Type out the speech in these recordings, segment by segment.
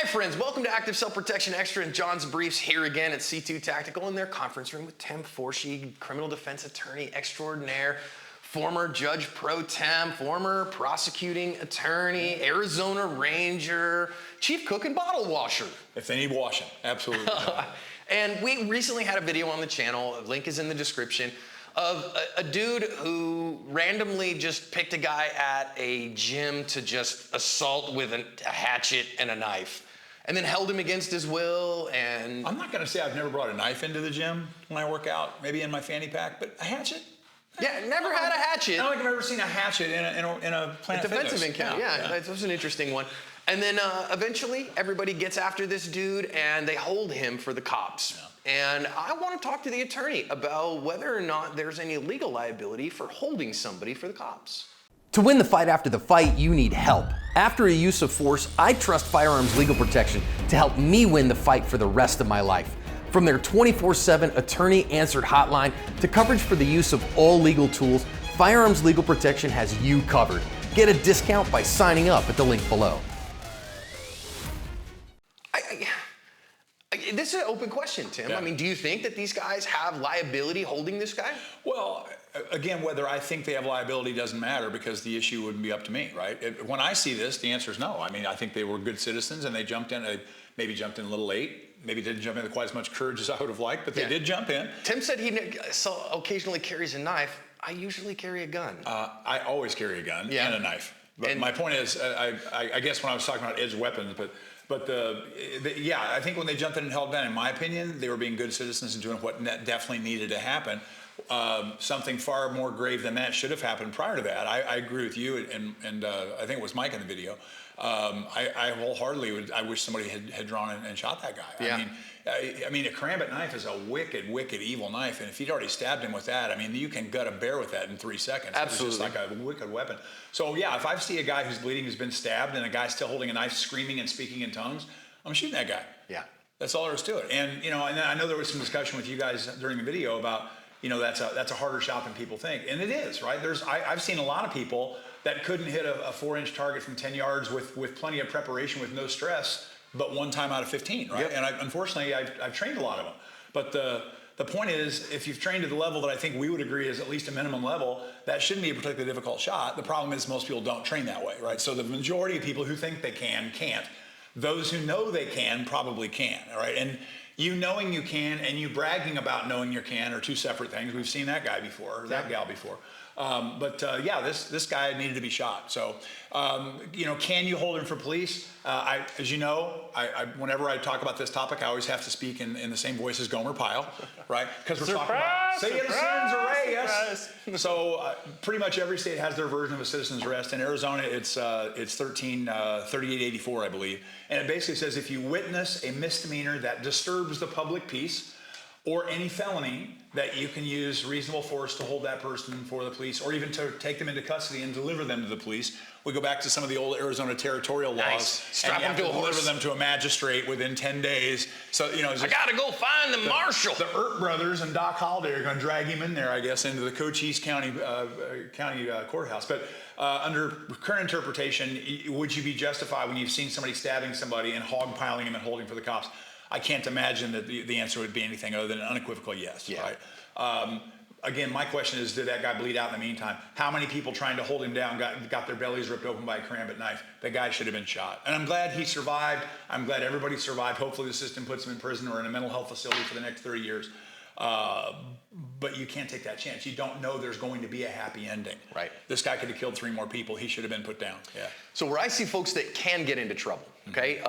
Hi friends, welcome to Active Self-Protection Extra and John's Briefs here again at C2 Tactical in their conference room with Tim Forshey, criminal defense attorney extraordinaire, former judge pro tem, former prosecuting attorney, Arizona Ranger, chief cook and bottle washer. If they need washing, absolutely. And we recently had a video on the channel, a link is in the description, of a dude who randomly just picked a guy at a gym to just assault with a hatchet and a knife, and then held him against his will. And I'm not going to say I've never brought a knife into the gym when I work out, maybe in my fanny pack, but a hatchet? Yeah, never had a hatchet. I don't think I've ever seen a hatchet in a Planet defensive Fitness. encounter. Yeah, that was an interesting one. And then eventually, everybody gets after this dude, and they hold him for the cops. Yeah. And I want to talk to the attorney about whether or not there's any legal liability for holding somebody for the cops. To win the fight after the fight, you need help. After a use of force, I trust Firearms Legal Protection to help me win the fight for the rest of my life. From their 24/7 attorney-answered hotline to coverage for the use of all legal tools, Firearms Legal Protection has you covered. Get a discount by signing up at the link below. This is an open question, Tim. Yeah. I mean, do you think that these guys have liability holding this guy? Well, again, whether I think they have liability doesn't matter because the issue wouldn't be up to me, right? When I see this, the answer is no. I mean, I think they were good citizens and they jumped in, maybe jumped in a little late, maybe didn't jump in with quite as much courage as I would have liked, but they did jump in. Tim said he occasionally carries a knife. I usually carry a gun. I always carry a gun and a knife. But my point is, I guess when I was talking about edged weapons, but yeah, I think when they jumped in and held down, in my opinion, they were being good citizens and doing what definitely needed to happen. Something far more grave than that should have happened prior to that. I agree with you, and I think it was Mike in the video. I wholeheartedly I wish somebody had drawn and shot that guy. Yeah. I mean, a karambit knife is a wicked, wicked, evil knife, and if you'd already stabbed him with that, I mean, you can gut a bear with that in 3 seconds. Absolutely. It's just like a wicked weapon. So yeah, if I see a guy who's bleeding, who's been stabbed, and a guy still holding a knife, screaming and speaking in tongues, I'm shooting that guy. Yeah. That's all there is to it. And and I know there was some discussion with you guys during the video about, that's a harder shot than people think, and it is, right? I've seen a lot of people that couldn't hit a 4-inch target from 10 yards with plenty of preparation, with no stress, but one time out of 15, right? Yep. And unfortunately, I've trained a lot of them. But the point is, if you've trained to the level that I think we would agree is at least a minimum level, that shouldn't be a particularly difficult shot. The problem is most people don't train that way, right? So the majority of people who think they can't. Those who know they can probably can, all right? And you knowing you can and you bragging about knowing you can are two separate things. We've seen that guy before, or that gal before. Yeah, this guy needed to be shot. So, can you hold him for police? As you know, whenever I talk about this topic, I always have to speak in the same voice as Gomer Pyle, right? Because we're talking about citizens arrest. So pretty much every state has their version of a citizen's arrest. In Arizona, it's 3884, I believe, and it basically says if you witness a misdemeanor that disturbs the public peace, or any felony, that you can use reasonable force to hold that person for the police, or even to take them into custody and deliver them to the police. We go back to some of the old Arizona territorial laws. Nice. Strap them to a horse. Deliver them to a magistrate within 10 days. So, I gotta go find the marshal. The Earp brothers and Doc Holliday are going to drag him in there, I guess, into the Cochise County courthouse. But under current interpretation, would you be justified when you've seen somebody stabbing somebody and hogpiling him and holding for the cops? I can't imagine that the answer would be anything other than an unequivocal yes, right? Again, my question is, did that guy bleed out in the meantime? How many people trying to hold him down got their bellies ripped open by a karambit knife? The guy should have been shot. And I'm glad he survived. I'm glad everybody survived. Hopefully the system puts him in prison or in a mental health facility for the next 30 years. But you can't take that chance. You don't know there's going to be a happy ending. Right. This guy could have killed 3 more people. He should have been put down. Yeah. So where I see folks that can get into trouble, okay?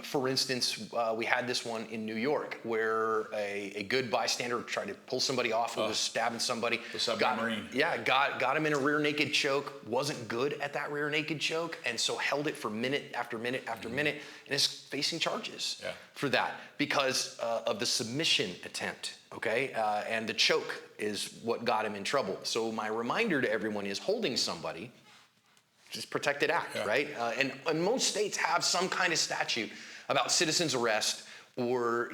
For instance, we had this one in New York where a good bystander tried to pull somebody off who was stabbing somebody. The submarine. Got him in a rear naked choke, wasn't good at that rear naked choke, and so held it for minute after minute after minute, and is facing charges for that because of the submission attempt, okay? And the choke is what got him in trouble. So my reminder to everyone is holding somebody, just protected act, right? And most states have some kind of statute about citizens arrest or,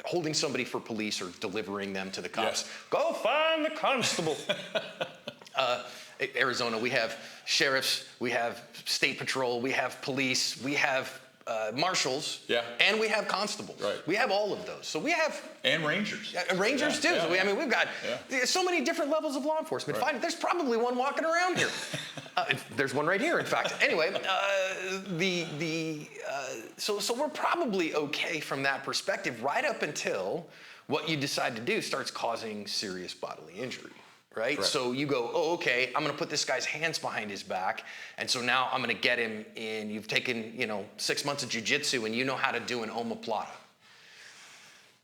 holding somebody for police or delivering them to the cops. Yes. Go find the constable. Arizona, we have sheriffs, we have state patrol, we have police, we have marshals, Yeah. and we have constables. Right. We have all of those. So we have And rangers. Rangers too. Yeah, So I mean, we've got Yeah. so many different levels of law enforcement. Right. There's probably one walking around here. There's one right here, in fact. Anyway, so we're probably okay from that perspective, right up until what you decide to do starts causing serious bodily injury. Right? Correct. So you go, oh, okay, I'm going to put this guy's hands behind his back, and so now I'm going to get him in. You've taken, 6 months of jiu-jitsu, and you know how to do an omoplata.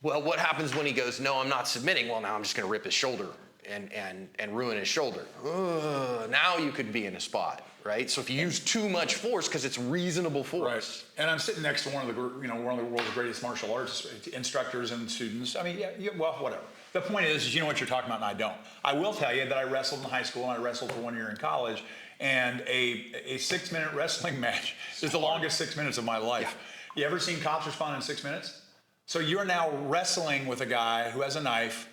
Well, what happens when he goes, no, I'm not submitting? Well, now I'm just going to rip his shoulder and ruin his shoulder. Now you could be in a spot, right? So if you use too much force, because it's reasonable force. Right. And I'm sitting next to one of the world's greatest martial arts instructors and students. I mean, well, whatever. The point is you know what you're talking about, and I don't. I will tell you that I wrestled in high school, and I wrestled for 1 year in college, and a 6-minute wrestling match is the longest 6 minutes of my life. Yeah. You ever seen cops respond in 6 minutes? So you're now wrestling with a guy who has a knife,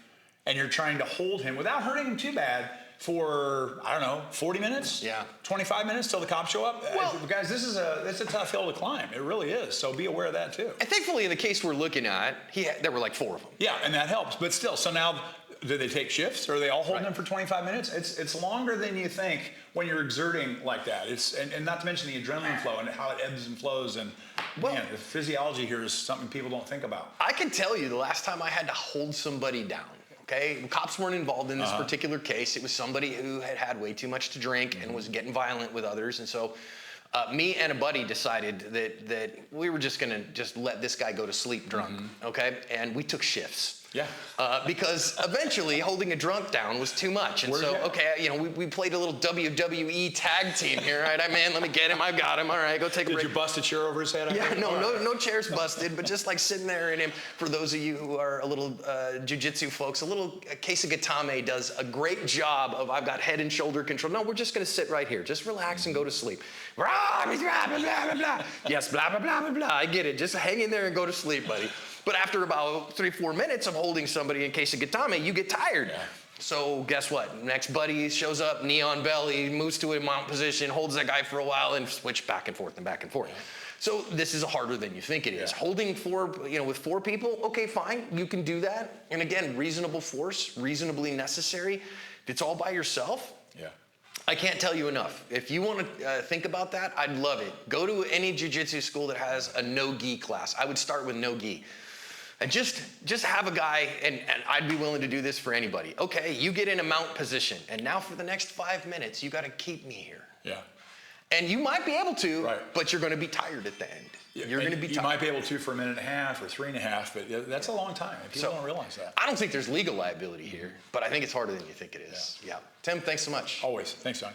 and you're trying to hold him without hurting him too bad for, 40 minutes? Yeah. 25 minutes till the cops show up? Well, guys, it's a tough hill to climb. It really is. So be aware of that too. And thankfully, in the case we're looking at, there were like 4 of them. Yeah, and that helps. But still, so now, do they take shifts? Or are they all holding Right. them for 25 minutes? It's longer than you think when you're exerting like that. And not to mention the adrenaline flow and how it ebbs and flows. And man, the physiology here is something people don't think about. I can tell you the last time I had to hold somebody down. Okay, cops weren't involved in this particular case. It was somebody who had way too much to drink and was getting violent with others. And so me and a buddy decided that we were just gonna let this guy go to sleep drunk, okay? And we took shifts. Yeah. Because eventually holding a drunk down was too much. And so, okay, we played a little WWE tag team here, right? Man, let me get him. I got him. All right, go take a break. Did you bust a chair over his head? Yeah, no chairs busted, but just like sitting there in him. For those of you who are a little jiu-jitsu folks, a little Keisa Gatame does a great job of, I've got head and shoulder control. No, we're just gonna sit right here. Just relax and go to sleep. Blah, blah, blah, blah, blah. Yes, blah, blah, blah, blah, blah. I get it. Just hang in there and go to sleep, buddy. But after about 3-4 minutes of holding somebody in Keisa Gatame, you get tired. Yeah. So guess what? Next buddy shows up, knee on belly, moves to a mount position, holds that guy for a while, and switch back and forth and back and forth. Yeah. So this is harder than you think it is. Yeah. Holding with 4 people, okay, fine, you can do that. And again, reasonable force, reasonably necessary. If it's all by yourself, I can't tell you enough. If you want to think about that, I'd love it. Go to any jiu-jitsu school that has a no-gi class. I would start with no-gi. And just have a guy, and I'd be willing to do this for anybody. Okay, you get in a mount position, and now for the next 5 minutes, you got to keep me here. Yeah. And you might be able to, but you're going to be tired at the end. Yeah, you're going to be tired. You might be able to for 1.5 minutes or 3.5, but that's a long time. People don't realize that. I don't think there's legal liability here, but I think it's harder than you think it is. Yeah. Tim, thanks so much. Always. Thanks, John.